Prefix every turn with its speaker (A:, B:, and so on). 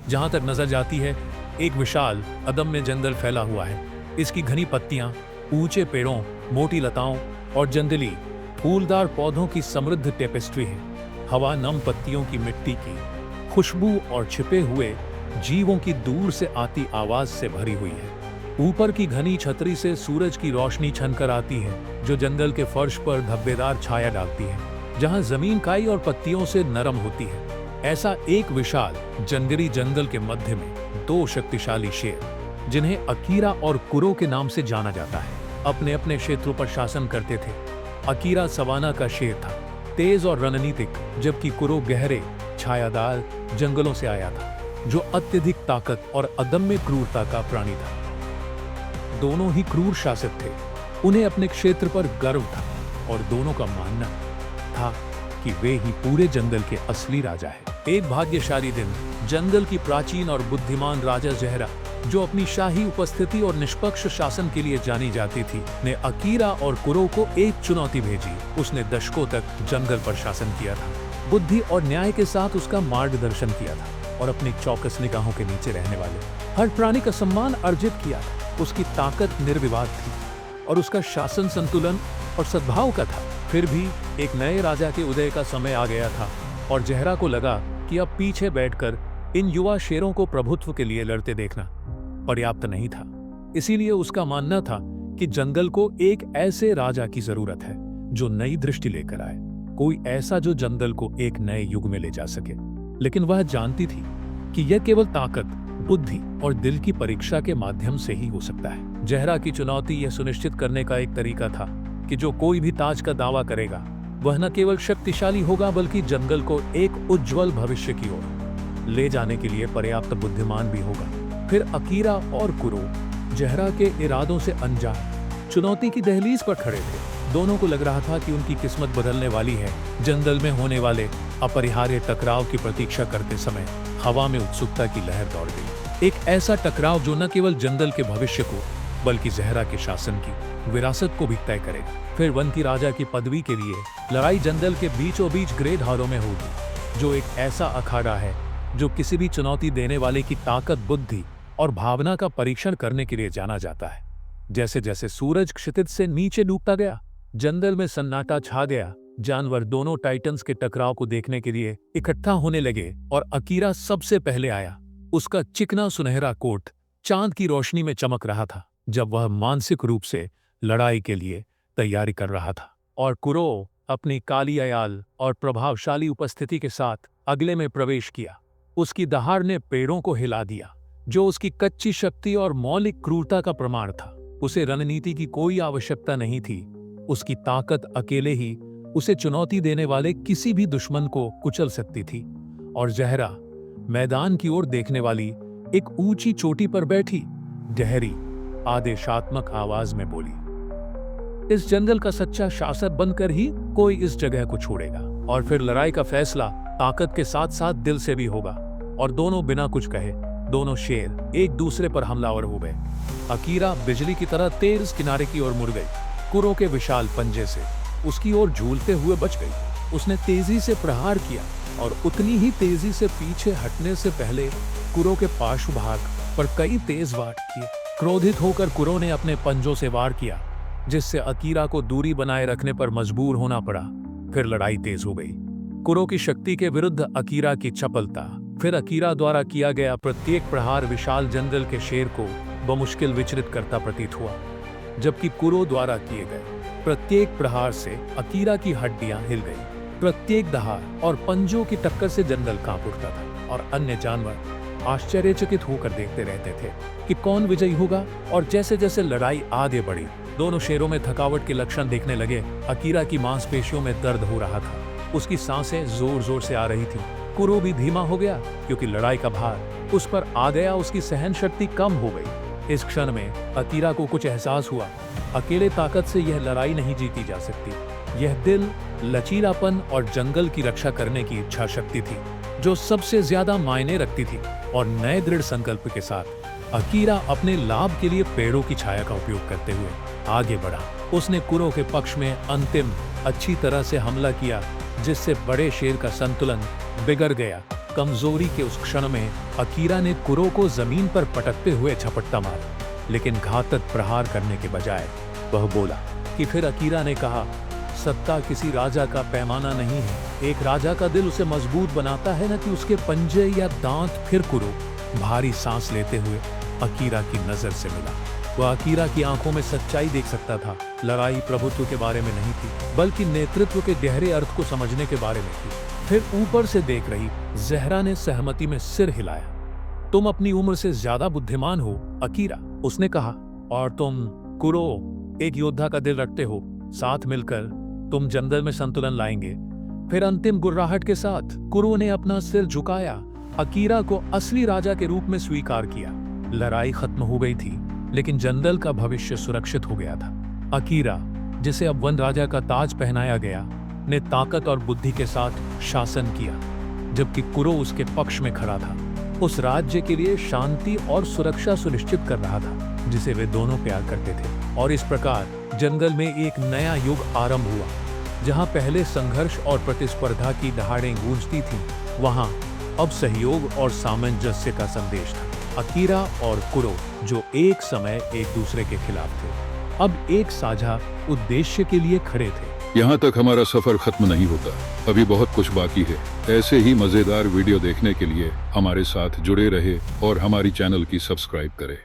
A: जहां तक नजर जाती है एक विशाल अदम्य जंगल फैला हुआ है। इसकी घनी पत्तियां, ऊंचे पेड़ों, मोटी लताओं और जंगली फूलदार पौधों की समृद्ध टेपेस्ट्री है। हवा नम पत्तियों की, मिट्टी की खुशबू और छिपे हुए जीवों की दूर से आती आवाज से भरी हुई है। ऊपर की घनी छतरी से सूरज की रोशनी छनकर आती है, जो जंगल के फर्श पर धब्बेदार छाया डालती है, जहां जमीन काई और पत्तियों से नरम होती है। ऐसा एक विशाल जंगली जंगल के मध्य में दो शक्तिशाली शेर, जिन्हें अकीरा और कुरो के नाम से जाना जाता है, अपने अपने क्षेत्रों पर शासन करते थे। अकीरा सवाना का शेर था, तेज और रणनीतिक, जबकि कुरो गहरे छायादार जंगलों से आया था, जो अत्यधिक ताकत और अदम्य क्रूरता का प्राणी था। दोनों ही क्रूर शासक थे। उन्हें अपने क्षेत्र पर गर्व था और दोनों का मानना था कि वे ही पूरे जंगल के असली राजा हैं। एक भाग्यशाली दिन जंगल की प्राचीन और बुद्धिमान राजा जहरा, जो अपनी शाही उपस्थिति और निष्पक्ष शासन के लिए जानी जाती थी, ने अकीरा और कुरो को एक चुनौती भेजी। उसने दशकों तक जंगल पर शासन किया था, बुद्धि और न्याय के साथ उसका मार्गदर्शन किया था और अपनी चौकस निगाहों के नीचे रहने वाले हर प्राणी का सम्मान अर्जित किया था। उसकी ताकत निर्विवाद थी और उसका शासन संतुलन और सद्भाव का था। फिर भी एक नए राजा के उदय का समय आ गया था और जहरा को लगा कि अब पीछे बैठकर इन युवा शेरों को प्रभुत्व के लिए लड़ते देखना पर्याप्त नहीं था। इसीलिए उसका मानना था कि जंगल को एक ऐसे राजा की जरूरत है जो नई दृष्टि लेकर आए, कोई ऐसा जो जंगल को एक नए युग में ले जा सके। लेकिन वह जानती थी कि यह केवल ताकत, बुद्धि और दिल की परीक्षा के माध्यम से ही हो सकता है। जहरा की चुनौती यह सुनिश्चित करने का एक तरीका था कि जो कोई भी ताज का दावा करेगा, वह न केवल शक्तिशाली होगा बल्कि जंगल को एक उज्जवल भविष्य की ओर ले जाने के लिए पर्याप्त बुद्धिमान भी होगा। फिर अकीरा और कुरो जहरा के इरादों से अनजान चुनौती की दहलीज पर खड़े थे। दोनों को लग रहा था कि उनकी किस्मत बदलने वाली है। जंगल में होने वाले अपरिहार्य टकराव की प्रतीक्षा करते समय हवा में उत्सुकता की लहर दौड़ गई। एक ऐसा टकराव जो न केवल जंगल के भविष्य को बल्कि जहरा के शासन की विरासत को भी तय करेगा। फिर वन की राजा की पदवी के लिए लड़ाई जंगल के बीचों बीच ग्रेड हॉलों में होगी, जो एक ऐसा अखाड़ा है जो किसी भी चुनौती देने वाले की ताकत, बुद्धि और भावना का परीक्षण करने के लिए जाना जाता है। जैसे जैसे सूरज क्षितिज से नीचे डूबता गया, जंगल में सन्नाटा छा गया। जानवर दोनों टाइटन्स के टकराव को देखने के लिए इकट्ठा होने लगे और अकीरा सबसे पहले आया। उसका चिकना सुनहरा कोट चांद की रोशनी में चमक रहा था जब वह मानसिक रूप से लड़ाई के लिए तैयारी कर रहा था। और कुरो अपनी काली अयाल और प्रभावशाली उपस्थिति के साथ अगले में प्रवेश किया। उसकी दहाड़ ने पेड़ों को हिला दिया, जो उसकी कच्ची शक्ति और मौलिक क्रूरता का प्रमाण था। उसे रणनीति की कोई आवश्यकता नहीं थी। उसकी ताकत अकेले ही उसे चुनौती देने वाले किसी भी दुश्मन को कुचल सकती थी। और जहरा मैदान की ओर देखने वाली एक ऊंची चोटी पर बैठी गहरी आदेशात्मक आवाज में बोली, इस जंगल का सच्चा शासक बनकर ही कोई इस जगह को छोड़ेगा। और फिर लड़ाई का फैसला ताकत के साथ साथ दिल से भी होगा। और दोनों बिना कुछ कहे, दोनों शेर एक दूसरे पर हमलावर हो गए। अकीरा बिजली की तरह तेज किनारे की ओर मुड़ गई। कुरो के विशाल पंजे से उसकी ओर झूलते हुए बच गई। उसने तेजी से प्रहार किया और उतनी ही तेजी से पीछे हटने से पहले कुरो के पार्श्व भाग पर कई तेज वार किए। क्रोधित होकर कुरो ने अपने पंजों से वार किया, जिससे अकीरा को दूरी बनाए रखने पर मजबूर होना पड़ा। फिर लड़ाई तेज हो गई। कुरो की शक्ति के विरुद्ध अकीरा की चपलता। फिर अकीरा द्वारा किया गया प्रत्येक प्रहार विशाल जंगल के शेर को बमुश्किल विचलित करता प्रतीत हुआ, जबकि कुरो द्वारा किए गए प्रत्येक प्रहार से अकीरा की हड्डियां हिल गई। प्रत्येक दहाड़ और पंजों की टक्कर से जंगल कांप उठता था और अन्य जानवर आश्चर्यचकित होकर देखते रहते थे कि कौन विजयी होगा। और जैसे जैसे लड़ाई आगे बढ़ी, दोनों शेरों में थकावट के लक्षण देखने लगे। अकीरा की मांसपेशियों में दर्द हो रहा था, उसकी सांसें जोर जोर से आ रही थी। कुरो भी धीमा हो गया क्योंकि लड़ाई का भार उस पर आ गया। उसकी सहन शक्ति कम हो गई। इस क्षण में अकीरा को कुछ एहसास हुआ, अकेले ताकत से यह लड़ाई नहीं जीती जा सकती। यह दिल, लचीलापन और जंगल की रक्षा करने की इच्छा शक्ति थी जो सबसे ज्यादा मायने रखती थी। और नए दृढ़ संकल्प के साथ अकीरा अपने लाभ के लिए पेड़ों की छाया का उपयोग करते हुए आगे बढ़ा। उसने कुरो के पक्ष में अंतिम अच्छी तरह से हमला किया, जिससे बड़े शेर का संतुलन बिगड़ गया। कमजोरी के उस क्षण में अकीरा ने कुरो को जमीन पर पटकते हुए झपट्टा मारा, लेकिन घातक प्रहार करने के बजाय वह बोला कि फिर अकीरा ने कहा, सत्ता किसी राजा का पैमाना नहीं है, एक राजा का दिल उसे मजबूत बनाता है, न कि उसके पंजे या दांत। फिर कुरो भारी सांस लेते हुए अकीरा की नजर से मिला। वह अकीरा की आंखों में सच्चाई देख सकता था। लड़ाई प्रभुत्व के बारे में नहीं थी, बल्कि नेतृत्व के गहरे अर्थ को समझने के बारे में थी। फिर ऊपर से देख रही जहरा ने सहमति में सिर हिलाया। तुम अपनी उम्र से ज्यादा बुद्धिमान हो अकीरा, उसने कहा, और तुम कुरो एक योद्धा का दिल रखते हो। साथ मिलकर तुम जंगल में संतुलन लाएंगे। फिर अंतिम गुर्राहट के साथ कुरो ने अपना सिर झुकाया, अकीरा को असली राजा के रूप में स्वीकार किया। लड़ाई खत्म हो गई थी, लेकिन जंगल का भविष्य सुरक्षित हो गया था। अकीरा, जिसे अब वन राजा का ताज पहनाया गया, ने ताकत और बुद्धि के साथ शासन किया, जबकि कुरो उसके पक्ष में खड़ा था। उस राज्य के लिए शांति और सुरक्षा सुनिश्चित कर रहा था, जिसे वे दोनों प्यार करते थे। और इस प्रकार जंगल में एक नया युग आरंभ हुआ। जहां पहले संघर्ष और प्रतिस्पर्धा की दहाड़ें गूंजती थीं, वहां अब सहयोग और सामंजस्य का संदेश था। अकीरा और कुरो, जो एक समय एक दूसरे के खिलाफ थे, अब एक साझा उद्देश्य के लिए खड़े थे।
B: यहाँ तक हमारा सफर खत्म नहीं होता, अभी बहुत कुछ बाकी है। ऐसे ही मजेदार वीडियो देखने के लिए हमारे साथ जुड़े रहे और हमारी चैनल की सब्सक्राइब करें।